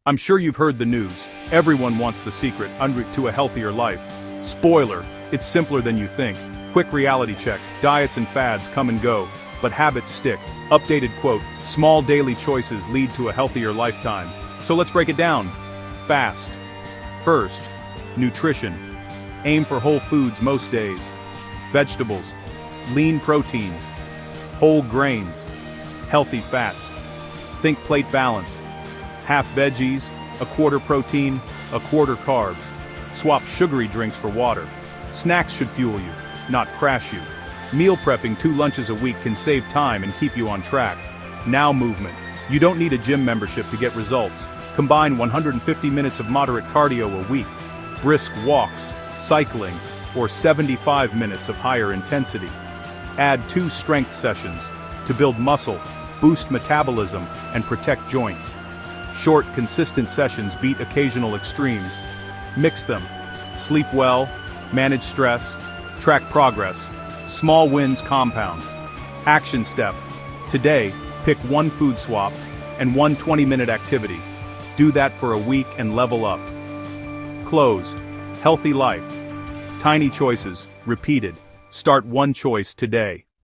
I'm sure you've heard the news. Everyone wants the secret to a healthier life. Spoiler, it's simpler than you think. Quick reality check, diets and fads come and go, but habits stick. Updated quote, small daily choices lead to a healthier lifetime. So let's break it down. Fast. First, nutrition. Aim for whole foods most days. Vegetables, lean proteins, whole grains, healthy fats. Think plate balance. Half veggies, a quarter protein, a quarter carbs. Swap sugary drinks for water. Snacks should fuel you, not crash you. Meal prepping 2 lunches a week can save time and keep you on track. Now movement. You don't need a gym membership to get results. Combine 150 minutes of moderate cardio a week, brisk walks, cycling, or 75 minutes of higher intensity. Add 2 strength sessions to build muscle, boost metabolism, and protect joints. Short, consistent sessions beat occasional extremes. Mix them. Sleep well, manage stress, track progress. Small wins compound. Action step. Today, pick 1 food swap and 1 20-minute activity. Do that for a week and level up. Close. Healthy life. Tiny choices, repeated. Start 1 choice today.